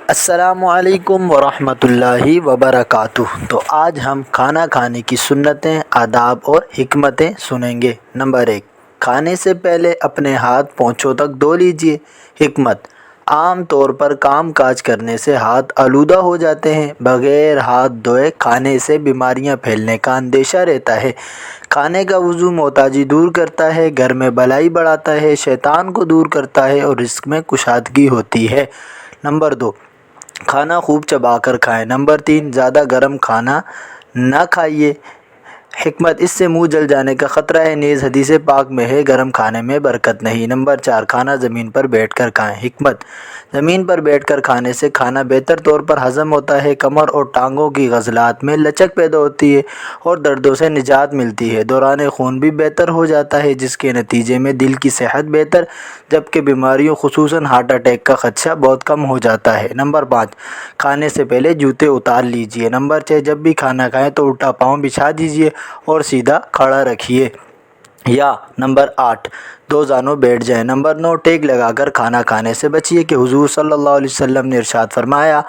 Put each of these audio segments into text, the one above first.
السلام علیکم ورحمۃ اللہ وبرکاتہ۔ تو آج ہم کھانا کھانے کی سنتیں، آداب اور حکمتیں سنیں گے۔ نمبر 1، کھانے سے پہلے اپنے ہاتھ پونچھوں تک دھو لیجیے۔ حکمت: عام طور پر کام کاج کرنے سے ہاتھ آلودہ ہو جاتے ہیں۔ بغیر ہاتھ دھوئے کھانے سے بیماریاں پھیلنے کا اندیشہ رہتا ہے۔ کھانے کا وضو محتاجی دور کرتا ہے، گھر میں بھلائی بڑھاتا ہے، شیطان کو دور کرتا ہے اور رزق میں کشادگی ہوتی ہے۔ نمبر 2، کھانا خوب چبا کر کھائیں۔ نمبر 3، زیادہ گرم کھانا نہ کھائیے۔ حکمت: اس سے منہ جل جانے کا خطرہ ہے، نیز حدیث پاک میں ہے گرم کھانے میں برکت نہیں۔ نمبر 4، کھانا زمین پر بیٹھ کر کھائیں۔ حکمت: زمین پر بیٹھ کر کھانے سے کھانا بہتر طور پر ہضم ہوتا ہے، کمر اور ٹانگوں کی عضلات میں لچک پیدا ہوتی ہے اور دردوں سے نجات ملتی ہے۔ دوران خون بھی بہتر ہو جاتا ہے، جس کے نتیجے میں دل کی صحت بہتر، جبکہ بیماریوں خصوصاً ہارٹ اٹیک کا خدشہ بہت کم ہو جاتا ہے۔ نمبر 5، کھانے سے پہلے جوتے اتار لیجیے۔ نمبر 6، جب بھی کھانا کھائیں تو الٹا پاؤں بچھا دیجیے اور سیدھا کھڑا رکھیے۔ یا نمبر 8، دو زانوں بیٹھ جائیں۔ نمبر 9، ٹیک لگا کر کھانا کھانے سے بچیے کہ حضور صلی اللہ علیہ وسلم نے ارشاد فرمایا،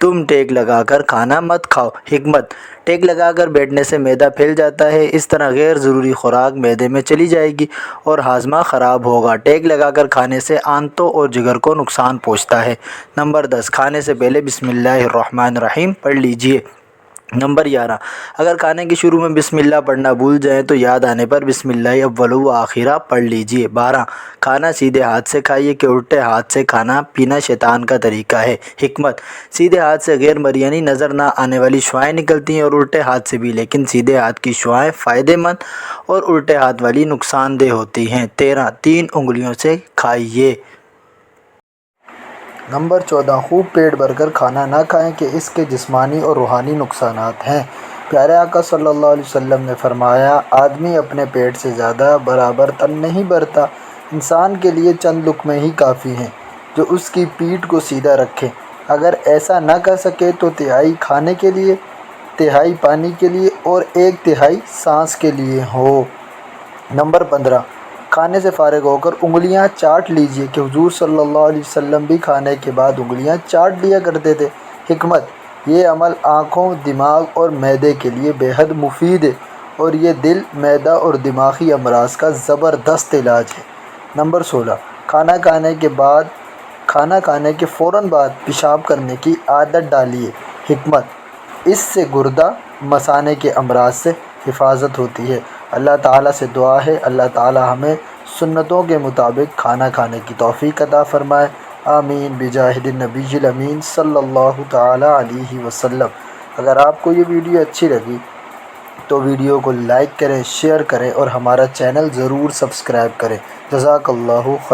تم ٹیک لگا کر کھانا مت کھاؤ۔ حکمت: ٹیک لگا کر بیٹھنے سے معدہ پھیل جاتا ہے، اس طرح غیر ضروری خوراک معدے میں چلی جائے گی اور ہاضمہ خراب ہوگا۔ ٹیک لگا کر کھانے سے آنتوں اور جگر کو نقصان پہنچتا ہے۔ نمبر 10، کھانے سے پہلے بسم اللہ الرحمن الرحیم پڑھ لیجیے۔ نمبر 11، اگر کھانے کے شروع میں بسم اللہ پڑھنا بھول جائیں تو یاد آنے پر بسم اللہ اول و آخرہ پڑھ لیجیے۔ 12، کھانا سیدھے ہاتھ سے کھائیے کہ الٹے ہاتھ سے کھانا پینا شیطان کا طریقہ ہے۔ حکمت: سیدھے ہاتھ سے غیر یعنی نظر نہ آنے والی شعاعیں نکلتی ہیں اور الٹے ہاتھ سے بھی، لیکن سیدھے ہاتھ کی شعاعیں فائدہ مند اور الٹے ہاتھ والی نقصان دہ ہوتی ہیں۔ 13، 3 انگلیوں سے کھائیے۔ نمبر 14، خوب پیٹ بھر کر کھانا نہ کھائیں کہ اس کے جسمانی اور روحانی نقصانات ہیں۔ پیارے آقا صلی اللہ علیہ وسلم نے فرمایا، آدمی اپنے پیٹ سے زیادہ برابر تن نہیں بھرتا، انسان کے لیے چند لقمے ہی کافی ہیں جو اس کی پیٹھ کو سیدھا رکھیں۔ اگر ایسا نہ کر سکے تو تہائی کھانے کے لیے، تہائی پانی کے لیے اور 1/3 سانس کے لیے ہو۔ نمبر 15، کھانے سے فارغ ہو کر انگلیاں چاٹ لیجیے کہ حضور صلی اللہ علیہ وسلم بھی کھانے کے بعد انگلیاں چاٹ لیا کرتے تھے۔ حکمت: یہ عمل آنکھوں، دماغ اور معدے کے لیے بے حد مفید ہے اور یہ دل، معدہ اور دماغی امراض کا زبردست علاج ہے۔ نمبر 16، کھانا کھانے کے فوراً بعد پیشاب کرنے کی عادت ڈالیے۔ حکمت: اس سے گردہ، مثانے کے امراض سے حفاظت ہوتی ہے۔ اللہ تعالیٰ سے دعا ہے اللہ تعالیٰ ہمیں سنتوں کے مطابق کھانا کھانے کی توفیق عطا فرمائے۔ آمین بجاہ النبی الامین صلی اللہ تعالیٰ علیہ وسلم۔ اگر آپ کو یہ ویڈیو اچھی لگی تو ویڈیو کو لائک کریں، شیئر کریں اور ہمارا چینل ضرور سبسکرائب کریں۔ جزاک اللہ خیر۔